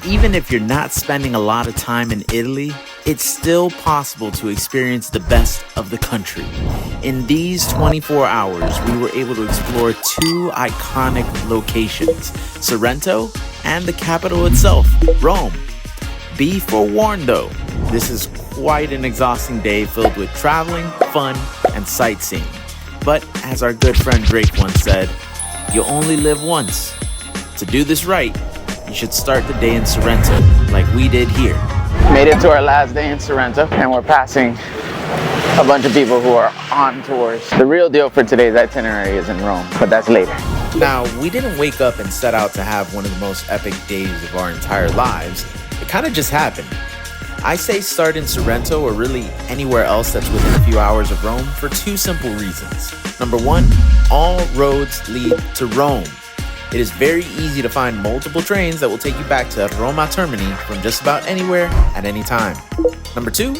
even if you're not spending a lot of time in Italy, it's still possible to experience the best of the country. In these 24 hours, we were able to explore two iconic locations, Sorrento and the capital itself, Rome. Be forewarned though, this is quite an exhausting day filled with traveling, fun, and sightseeing. But as our good friend Drake once said, you only live once. To do this right, you should start the day in Sorrento, like we did here. Made it to our last day in Sorrento, and we're passing a bunch of people who are on tours. The real deal for today's itinerary is in Rome, but that's later. Now, we didn't wake up and set out to have one of the most epic days of our entire lives. It kind of just happened. I say start in Sorrento or really anywhere else that's within a few hours of Rome for two simple reasons. Number one, all roads lead to Rome. It is very easy to find multiple trains that will take you back to Roma Termini from just about anywhere at any time. Number two,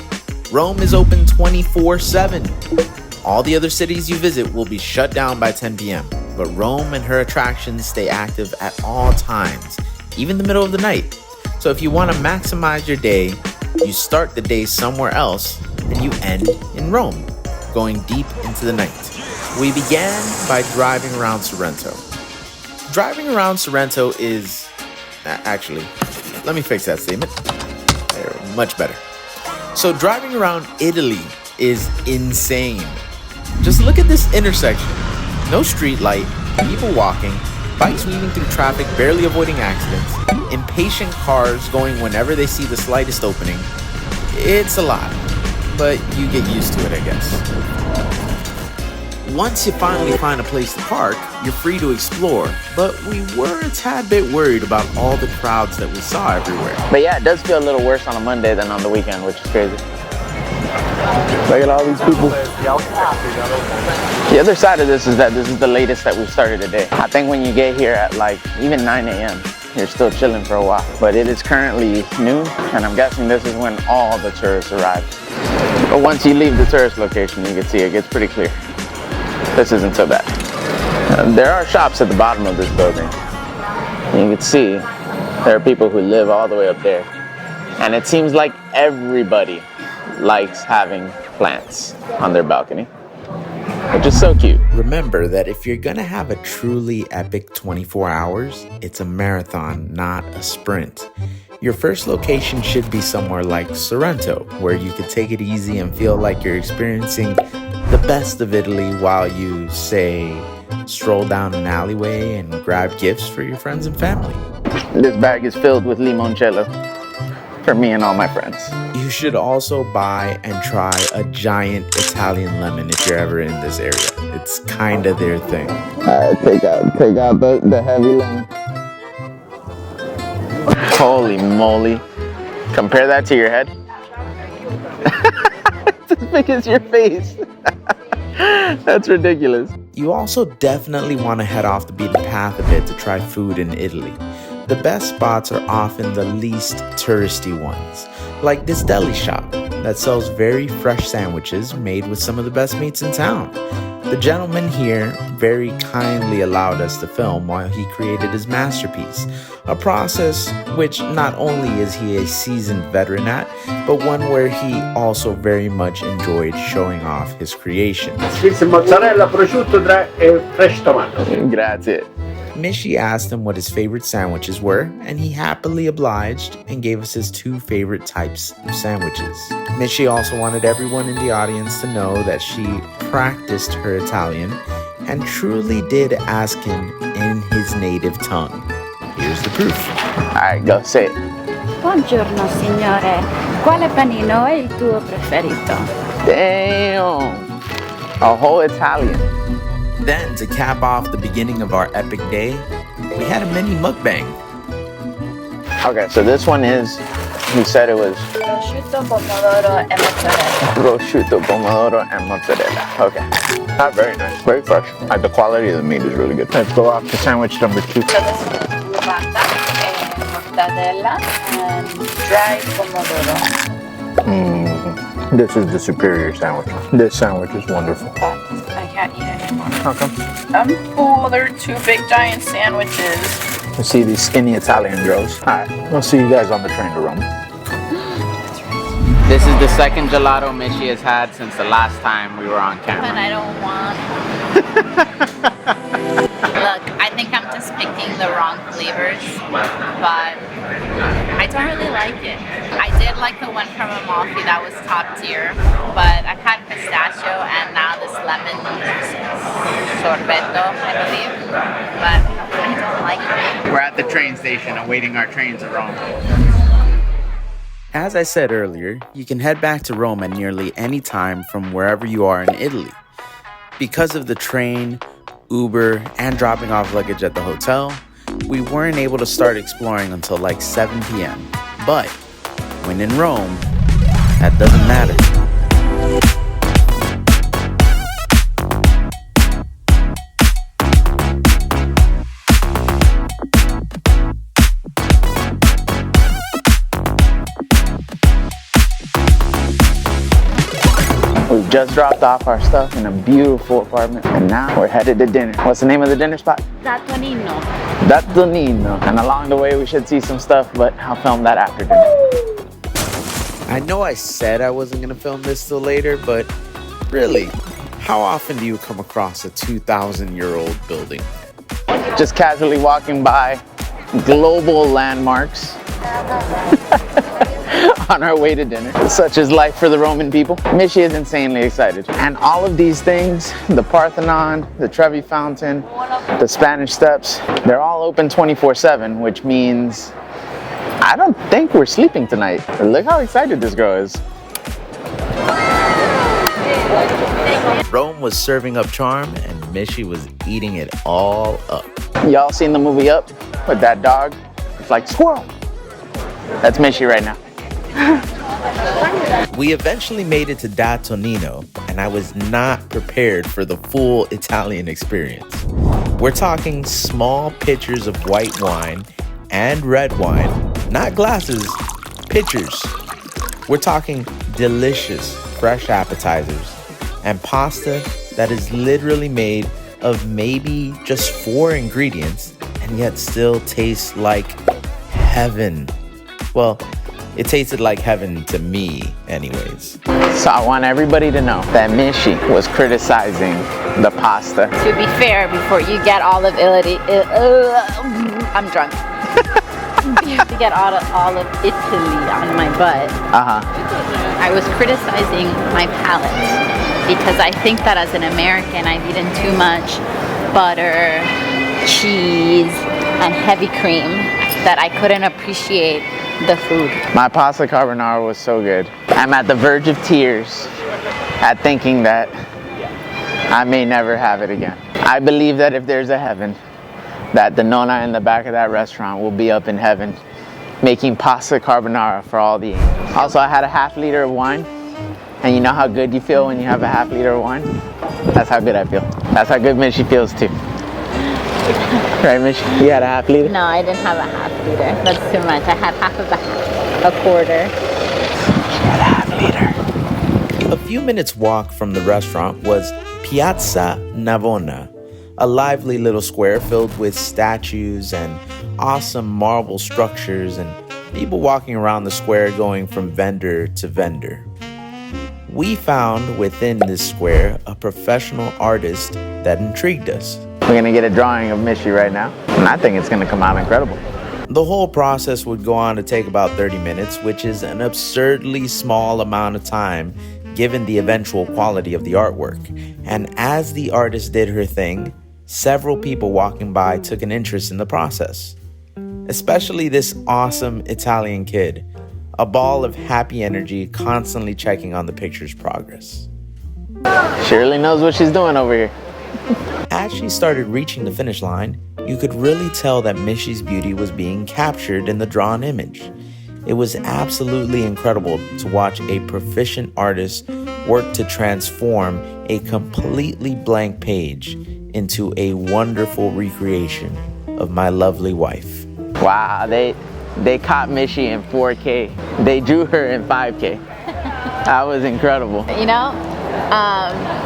Rome is open 24/7. All the other cities you visit will be shut down by 10 p.m., but Rome and her attractions stay active at all times, even the middle of the night. So if you want to maximize your day, you start the day somewhere else and you end in Rome, going deep into the night. We began by driving around Sorrento. Driving around Sorrento is... Actually, let me fix that statement. There, much better. So driving around Italy is insane. Just look at this intersection. No street light, people walking, bikes weaving through traffic, barely avoiding accidents, impatient cars going whenever they see the slightest opening. It's a lot, but you get used to it, I guess. Once you finally find a place to park, you're free to explore, but we were a tad bit worried about all the crowds that we saw everywhere. But yeah, it does feel a little worse on a Monday than on the weekend, which is crazy. Look at all these people. The other side of this is that this is the latest that we've started today. I think when you get here at like even 9 a.m., you're still chilling for a while. But it is currently noon, and I'm guessing this is when all the tourists arrive. But once you leave the tourist location, you can see it gets pretty clear. This isn't so bad. There are shops at the bottom of this building. You can see there are people who live all the way up there. And it seems like everybody likes having plants on their balcony, which is so cute. Remember that if you're gonna have a truly epic 24 hours, it's a marathon, not a sprint. Your first location should be somewhere like Sorrento, where you could take it easy and feel like you're experiencing the best of Italy while you, say, stroll down an alleyway and grab gifts for your friends and family. This bag is filled with limoncello for me and all my friends. You should also buy and try a giant Italian lemon if you're ever in this area. It's kinda their thing. Alright, take out the heavy lemon. Holy moly. Compare that to your head. It's as big as your face. That's ridiculous. You also definitely want to head off the beaten path a bit to try food in Italy. The best spots are often the least touristy ones, like this deli shop that sells very fresh sandwiches made with some of the best meats in town. The gentleman here very kindly allowed us to film while he created his masterpiece, a process which not only is he a seasoned veteran at, but one where he also very much enjoyed showing off his creations. Mozzarella, prosciutto e fresh tomato. Grazie. Mishi asked him what his favorite sandwiches were, and he happily obliged and gave us his two favorite types of sandwiches. Mishi also wanted everyone in the audience to know that she practiced her Italian and truly did ask him in his native tongue. Here's the proof. Alright, go say it. Buongiorno signore, quale panino è il tuo preferito? Damn! A whole Italian. Then, to cap off the beginning of our epic day, we had a mini mukbang. Okay, so this one is, he said it was Prosciutto, pomodoro e mozzarella. prosciutto, pomodoro, and mozzarella. Okay. Not very nice. Very fresh. The quality of the meat is really good. Let's go off to sandwich number 2. So this is burrata e mortadella and dry pomodoro. This is the superior sandwich. This sandwich is wonderful. I can't eat anymore. How come? I'm full. There are 2 big giant sandwiches. You see these skinny Italian girls. All right, we'll see you guys on the train to Rome. This is the second gelato Michi has had since the last time we were on camera. But I don't want. Look, I think I'm just picking the wrong flavors, but I don't really like it. I did like the one from Amalfi that was top tier, but I've had pistachio and now this lemon sorbetto, I believe, but I don't like it. We're at the train station awaiting our train to Rome. As I said earlier, you can head back to Rome at nearly any time from wherever you are in Italy. Because of the train, Uber, and dropping off luggage at the hotel, we weren't able to start exploring until like 7 p.m. But when in Rome, that doesn't matter. We've just dropped off our stuff in a beautiful apartment, and now we're headed to dinner. What's the name of the dinner spot? Tonino. Tonino. And along the way, we should see some stuff, but I'll film that after dinner. I know I said I wasn't going to film this till later, but really, how often do you come across a 2,000-year-old building? Just casually walking by global landmarks on our way to dinner. Such is life for the Roman people. Michi is insanely excited. And all of these things, the Parthenon, the Trevi Fountain, the Spanish Steps, they're all open 24/7, which means I don't think we're sleeping tonight. Look how excited this girl is. Rome was serving up charm, and Michi was eating it all up. Y'all seen the movie Up with that dog? It's like squirrel. That's Michi right now. We eventually made it to Da Tonino, and I was not prepared for the full Italian experience. We're talking small pitchers of white wine and red wine, not glasses, pitchers. We're talking delicious fresh appetizers and pasta that is literally made of maybe just 4 ingredients and yet still tastes like heaven. Well, it tasted like heaven to me anyways. So I want everybody to know that Michi was criticizing the pasta. To be fair, before you get all of Italy, I'm drunk. To get all of Italy on my butt. I was criticizing my palate because I think that as an American, I've eaten too much butter, cheese, and heavy cream that I couldn't appreciate the food. My pasta carbonara was so good. I'm at the verge of tears at thinking that I may never have it again. I believe that if there's a heaven, that the nonna in the back of that restaurant will be up in heaven making pasta carbonara for all the angels. Also, I had a ½ liter of wine, and you know how good you feel when you have a ½ liter of wine? That's how good I feel. That's how good Michi feels too. Right, Michi? You had a ½ liter? No, I didn't have a ½ liter. That's too much. I had half of a quarter. She had a ½ liter. A few minutes walk from the restaurant was Piazza Navona, a lively little square filled with statues and awesome marble structures and people walking around the square going from vendor to vendor. We found within this square a professional artist that intrigued us. We're gonna get a drawing of Michi right now, and I think it's gonna come out incredible. The whole process would go on to take about 30 minutes, which is an absurdly small amount of time given the eventual quality of the artwork. And as the artist did her thing, several people walking by took an interest in the process. Especially this awesome Italian kid, a ball of happy energy constantly checking on the picture's progress. She really knows what she's doing over here. As she started reaching the finish line, you could really tell that Michi's beauty was being captured in the drawn image. It was absolutely incredible to watch a proficient artist work to transform a completely blank page into a wonderful recreation of my lovely wife. Wow, they caught Michi in 4K. They drew her in 5K. That was incredible. You know,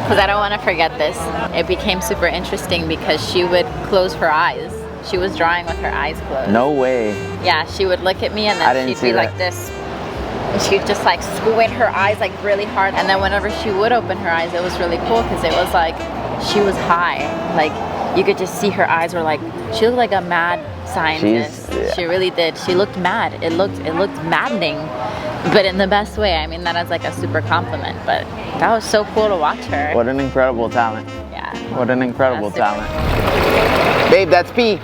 because I don't want to forget this. It became super interesting because she would close her eyes She was drawing with her eyes closed. No way. Yeah, she would look at me and I then didn't she'd see be that. like this. And she'd just like squint her eyes like really hard. And then whenever she would open her eyes, it was really cool because it was like she was high. Like you could just see her eyes were like, she looked like a mad scientist. She really did. She looked mad. It looked maddening, but in the best way. I mean that as like a super compliment, but that was so cool to watch her. What an incredible talent. Yeah. What an incredible That's super talent. Babe, that's P.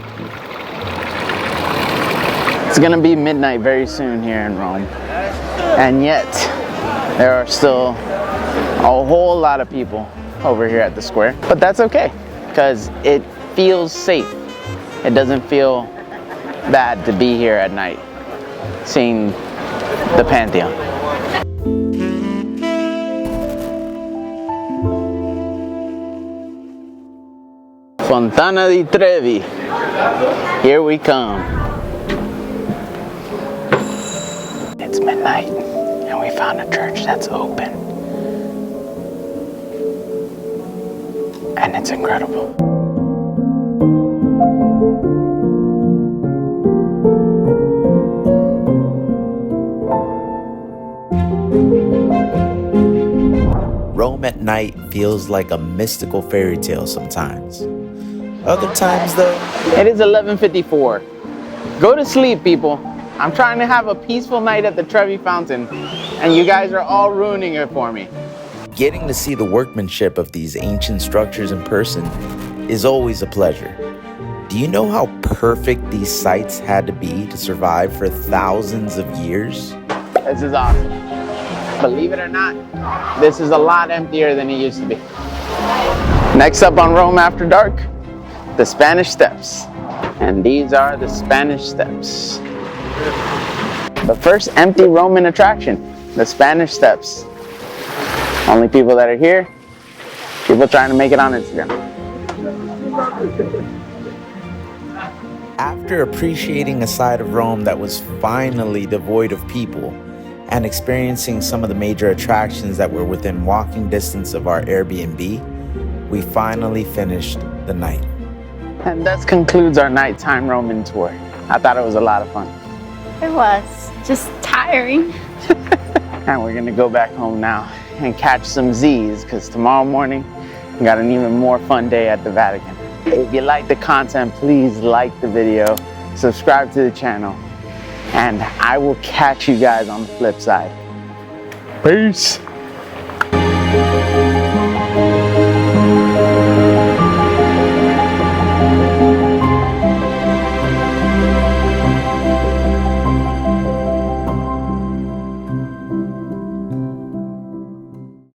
It's gonna be midnight very soon here in Rome. And yet, there are still a whole lot of people over here at the square. But that's okay, because it feels safe. It doesn't feel bad to be here at night, seeing the Pantheon. Fontana di Trevi. Here we come. It's midnight and we found a church that's open. And it's incredible. Rome at night feels like a mystical fairy tale sometimes. Other times though, It is 11:54. Go to sleep, people. I'm trying to have a peaceful night at the Trevi Fountain, and you guys are all ruining it for me. getting to see the workmanship of these ancient structures in person is always a pleasure. Do you know how perfect these sites had to be to survive for thousands of years? This is awesome. Believe it or not, this is a lot emptier than it used to be. Next up on Rome After Dark, the Spanish Steps. And these are the Spanish Steps. The first empty Roman attraction, the Spanish Steps. Only people that are here, people trying to make it on Instagram. After appreciating a side of Rome that was finally devoid of people and experiencing some of the major attractions that were within walking distance of our Airbnb, we finally finished the night. And that concludes our nighttime Roman tour. I thought it was a lot of fun. It was just tiring. And we're gonna go back home now and catch some Z's, because tomorrow morning we got an even more fun day at the Vatican. If you like the content, please like the video, subscribe to the channel, and I will catch you guys on the flip side. Peace.